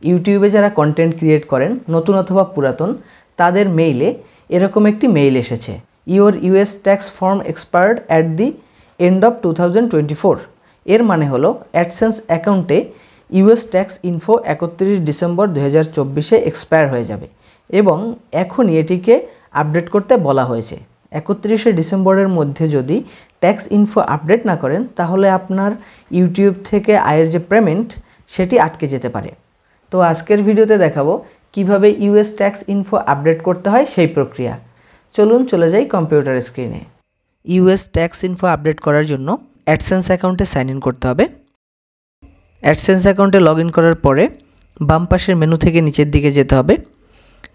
ইউটিউবে যারা content create করেন নতুন অথবা পুরাতন তাদের মেইলে এরকম একটি মেইল এসেছে, your US tax form expired at the end of 2024। এর মানে হলো অ্যাডসেন্স অ্যাকাউন্টে ইউএস ট্যাক্স ইনফো 31 ডিসেম্বর 2024-এ এক্সপায়ার হয়ে যাবে এবং এখনই এটিকে আপডেট করতে বলা হয়েছে। 31 ডিসেম্বরের মধ্যে যদি ট্যাক্স ইনফো আপডেট না করেন তাহলে আপনার ইউটিউব থেকে আয়ের যে পেমেন্ট সেটি আটকে যেতে পারে। তো আজকের ভিডিওতে দেখাবো কিভাবে ইউএস ট্যাক্স ইনফো আপডেট করতে হয় সেই প্রক্রিয়া। চলুন চলে যাই কম্পিউটার স্ক্রিনে। ইউএস ট্যাক্স ইনফো আপডেট করার জন্য অ্যাডসেন্স অ্যাকাউন্টে সাইন ইন করতে হবে। অ্যাডসেন্স অ্যাকাউন্টে লগ ইন করার পরে বাম পাশের মেনু থেকে নিচের দিকে যেতে হবে।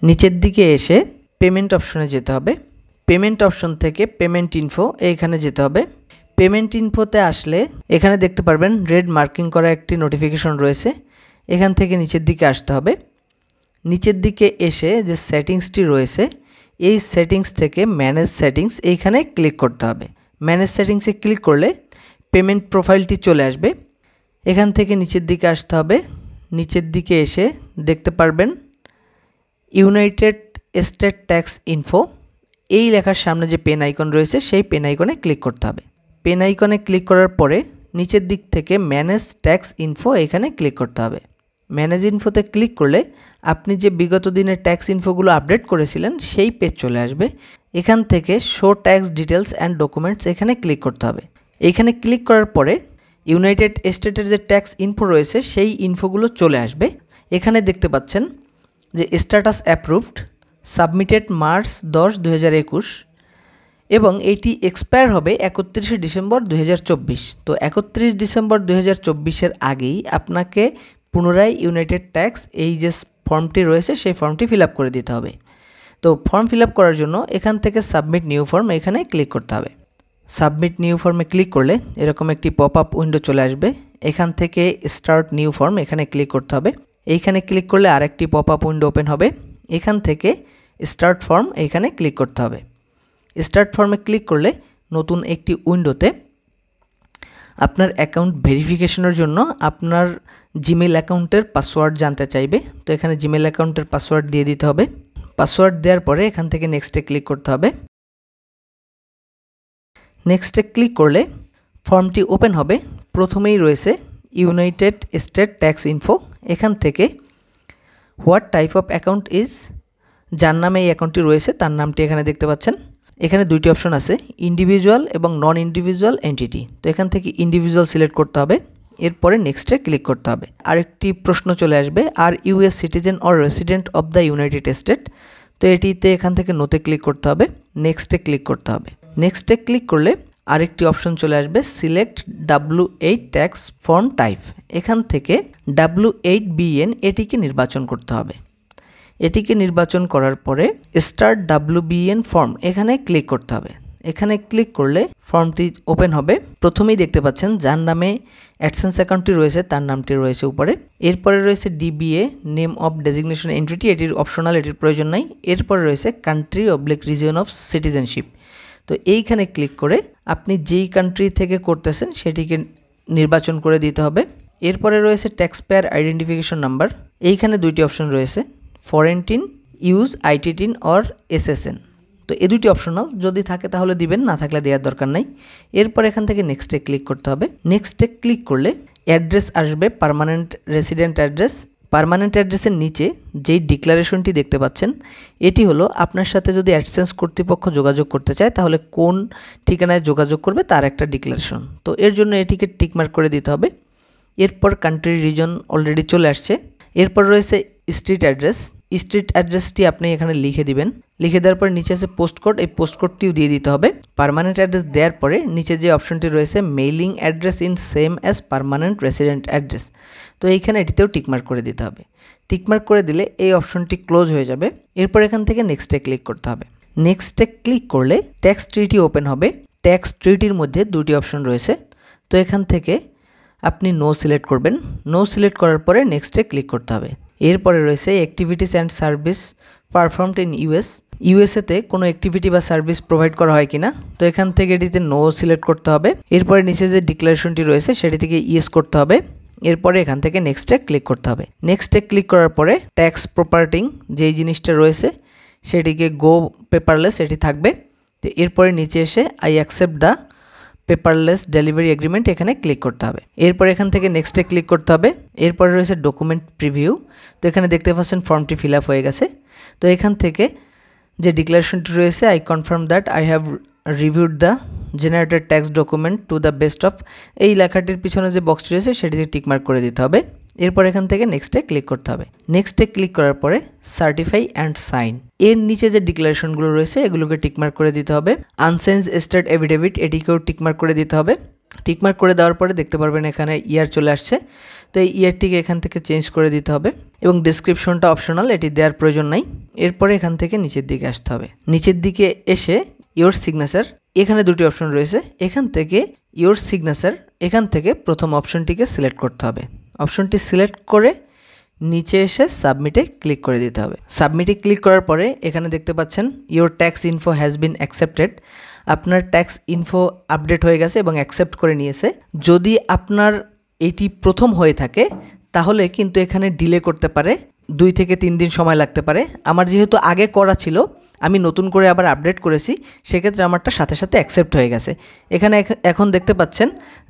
নিচের দিকে এসে পেমেন্ট অপশনে যেতে হবে। পেমেন্ট অপশন থেকে পেমেন্ট ইনফো এইখানে যেতে হবে। পেমেন্ট ইনফোতে আসলে এখানে দেখতে পারবেন রেড মার্কিং করা একটি নোটিফিকেশন রয়েছে, এখান থেকে নিচের দিকে আসতে হবে। নিচের দিকে এসে যে সেটিংসটি রয়েছে এই সেটিংস থেকে ম্যানেজ সেটিংস এইখানে ক্লিক করতে হবে। ম্যানেজ সেটিংসে ক্লিক করলে পেমেন্ট প্রোফাইলটি চলে আসবে। এখান থেকে নিচের দিকে আসতে হবে। নিচের দিকে এসে দেখতে পারবেন ইউনাইটেড স্টেট ট্যাক্স ইনফো, এই লেখার সামনে যে পেন আইকন রয়েছে সেই পেন আইকনে ক্লিক করতে হবে। পেন আইকনে ক্লিক করার পরে নিচের দিক থেকে ম্যানেজ ট্যাক্স ইনফো এখানে ক্লিক করতে হবে। ম্যানেজ ইনফোতে ক্লিক করলে আপনি যে বিগত দিনের ট্যাক্স ইনফোগুলো আপডেট করেছিলেন সেই পেজ চলে আসবে। এখান থেকে show tax details and documents এখানে ক্লিক করতে হবে। এইখানে ক্লিক করার পরে ইউনাইটেড স্টেটের যে ট্যাক্স ইনফো রয়েছে সেই ইনফোগুলো চলে আসবে। এখানে দেখতে পাচ্ছেন যে স্ট্যাটাস অ্যাপ্রুভড, সাবমিটেড মার্চ 10, 2021 এবং এইটি এক্সপায়ার হবে 31 ডিসেম্বর 2024। তো 31 ডিসেম্বর 2024-এর আগেই আপনাকে পুনরায় ইউনাইটেড ট্যাক্স এই যে ফর্মটি রয়েছে সেই ফর্মটি ফিল আপ করে দিতে হবে। তো ফর্ম ফিল আপ করার জন্য এখান থেকে সাবমিট নিউ ফর্ম এখানে ক্লিক করতে হবে। সাবমিট নিউ ফর্মে ক্লিক করলে এরকম একটি পপ আপ উইন্ডো চলে আসবে। এখান থেকে স্টার্ট নিউ ফর্ম এখানে ক্লিক করতে হবে। এইখানে ক্লিক করলে আরেকটি পপ আপ উইন্ডো ওপেন হবে। এখান থেকে স্টার্ট ফর্ম এইখানে ক্লিক করতে হবে। স্টার্ট ফর্মে ক্লিক করলে নতুন একটি উইন্ডোতে আপনার অ্যাকাউন্ট ভেরিফিকেশনের জন্য আপনার জিমেল অ্যাকাউন্টের পাসওয়ার্ড জানতে চাইবে। তো এখানে জিমেল অ্যাকাউন্টের পাসওয়ার্ড দিয়ে দিতে হবে। পাসওয়ার্ড দেওয়ার পরে এখান থেকে নেক্সটে ক্লিক করতে হবে। নেক্সটে ক্লিক করলে ফর্মটি ওপেন হবে। প্রথমেই রয়েছে ইউনাইটেড স্টেট ট্যাক্স ইনফো। এখান থেকে what type of account is, যার নামে এই অ্যাকাউন্টটি রয়েছে তার নামটি এখানে দেখতে পাচ্ছেন। এখানে দুইটি অপশন আছে, ইন্ডিভিজুয়াল এবং নন ইন্ডিভিজুয়াল এন্টিটি। তো এখান থেকে ইন্ডিভিজুয়াল সিলেক্ট করতে হবে। এরপরে নেক্সটে ক্লিক করতে হবে। আরেকটি প্রশ্ন চলে আসবে, আর US citizen or resident of the United State. তো এটিতে এখান থেকে নোতে ক্লিক করতে হবে, নেক্সটে ক্লিক করতে হবে। নেক্সটে ক্লিক করলে আরেকটি অপশন চলে আসবে, select W8 tax form type. এখান থেকে W8BN এটিকে নির্বাচন করতে হবে। এটিকে নির্বাচন করার পরে স্টার্ট WBN ফর্ম এখানে ক্লিক করতে হবে। এখানে ক্লিক করলে ফর্মটি ওপেন হবে। প্রথমেই দেখতে পাচ্ছেন যার নামে অ্যাডসেন্স অ্যাকাউন্টটি রয়েছে তার নামটি রয়েছে উপরে। এরপরে রয়েছে DBA name of designation entity, এটির অপশনাল, এটির প্রয়োজন নাই। এরপরে রয়েছে country oblique region of citizenship. তো এইখানে ক্লিক করে আপনি যেই কান্ট্রি থেকে করতেছেন সেটিকে নির্বাচন করে দিতে হবে। এরপরে রয়েছে ট্যাক্স পেয়ার আইডেন্টিফিকেশন নাম্বার। এইখানে দুইটি অপশন রয়েছে, foreign tin, use IT tin or SSN। তো এই দুটি অপশনাল, যদি থাকে তাহলে দিবেন, না থাকলে দেওয়ার দরকার নাই। এরপর এখান থেকে নেক্সটে ক্লিক করতে হবে। নেক্সটে ক্লিক করলে অ্যাড্রেস আসবে, পার্মানেন্ট রেসিডেন্ট অ্যাড্রেস। পার্মানেন্ট অ্যাড্রেসের নিচে যেই ডিক্লারেশনটি দেখতে পাচ্ছেন এটি হলো আপনার সাথে যদি অ্যাডসেন্স কর্তৃপক্ষ যোগাযোগ করতে চায় তাহলে কোন ঠিকানায় যোগাযোগ করবে তার একটা ডিক্লারেশন। তো এর জন্য এটিকে টিকমার্ক করে দিতে হবে। এরপর কান্ট্রি রিজন অলরেডি চলে আসছে। এরপর রয়েছে স্ট্রিট অ্যাড্রেস। স্ট্রিট অ্যাড্রেসটি আপনি এখানে লিখে দিবেন। লিখে দেওয়ার পর নিচে আছে পোস্ট কোড, এই পোস্ট কোডটিও দিয়ে দিতে হবে। পার্মানেন্ট অ্যাড্রেস দেওয়ার পরে নিচে যে অপশনটি রয়েছে mailing address in same as permanent resident address, তো এইখানে এটিতেও টিকমার্ক করে দিতে হবে। টিকমার্ক করে দিলে এই অপশনটি ক্লোজ হয়ে যাবে। এরপর এখান থেকে নেক্সটে ক্লিক করতে হবে। নেক্সটে ক্লিক করলে ট্যাক্স ট্রিটি ওপেন হবে। ট্যাক্স ট্রিটির মধ্যে দুটি অপশন রয়েছে। তো এখান থেকে আপনি নো সিলেক্ট করবেন। নো সিলেক্ট করার পরে নেক্সটে ক্লিক করতে হবে। এরপরে রয়েছে activities and service performed in ইউএসএতে কোনো অ্যাক্টিভিটি বা সার্ভিস প্রোভাইড করা হয় কিনা, তো এখান থেকে এটিতে নো সিলেক্ট করতে হবে। এরপরে নিচে যে ডিক্লারেশনটি রয়েছে সেটি থেকে ইয়েস করতে হবে। এরপরে এখান থেকে নেক্সটে ক্লিক করতে হবে। নেক্সটে ক্লিক করার পরে ট্যাক্স প্রপার্টিং যেই জিনিসটা রয়েছে সেটিকে গো পেপারলেস এটি থাকবে। তো এরপরে নিচে এসে I accept the paperless delivery agreement এখানে ক্লিক করতে হবে। এরপর এখান থেকে নেক্সটে ক্লিক করতে হবে। এরপরে রয়েছে ডকুমেন্ট প্রিভিউ। তো এখানে দেখতে পাচ্ছেন ফর্মটি ফিল আপ হয়ে গেছে। তো এখান থেকে যে ডিক্লারেশনটি রয়েছে I confirm that I have reviewed the generated tax document to the best of, এই লেখাটির পিছনে যে বক্সটি রয়েছে সেটিতে টিকমার্ক করে দিতে হবে। এরপর এখান থেকে নেক্সটে ক্লিক করতে হবে। নেক্সটে ক্লিক করার পরে সার্টিফাই অ্যান্ড সাইন, এর নিচে যে ডিক্লারেশনগুলো রয়েছে এগুলোকে টিকমার্ক করে দিতে হবে। আনসেন্স স্টেট এভিডেভিট এটিকেও টিকমার্ক করে দিতে হবে। টিকমার্ক করে দেওয়ার পরে দেখতে পারবেন এখানে ইয়ার চলে আসছে। তো এই ইয়ারটিকে এখান থেকে চেঞ্জ করে দিতে হবে এবং ডিসক্রিপশনটা অপশনাল, এটি দেওয়ার প্রয়োজন নাই। এরপরে এখান থেকে নিচের দিকে আসতে হবে। নিচের দিকে এসে ইয়োর সিগনেচার, এখানে দুটি অপশন রয়েছে। এখান থেকে ইয়োর সিগনেচার, এখান থেকে প্রথম অপশনটিকে সিলেক্ট করতে হবে। অপশনটি সিলেক্ট করে নিচে এসে সাবমিটে ক্লিক করে দিতে হবে। সাবমিটে ক্লিক করার পরে এখানে দেখতে পাচ্ছেন your tax info has been accepted, আপনার ট্যাক্স ইনফো আপডেট হয়ে গেছে এবং অ্যাকসেপ্ট করে নিয়েছে। যদি আপনার এটি প্রথম হয়ে থাকে তাহলে কিন্তু এখানে ডিলে করতে পারে, 2 থেকে 3 দিন সময় লাগতে পারে। আমার যেহেতু আগে করা ছিল, আমি নতুন করে আবার আপডেট করেছি, সেক্ষেত্রে আমারটা সাথে সাথে অ্যাকসেপ্ট হয়ে গেছে। এখানে এখন দেখতে পাচ্ছেন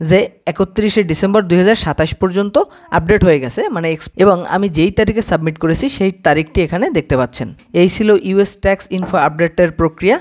যে 31শে ডিসেম্বর 2027 পর্যন্ত আপডেট হয়ে গেছে, মানে এবং আমি যেই তারিখে সাবমিট করেছি সেই তারিখটি এখানে দেখতে পাচ্ছেন। এই ছিল ইউএস ট্যাক্স ইনফো আপডেটের প্রক্রিয়া।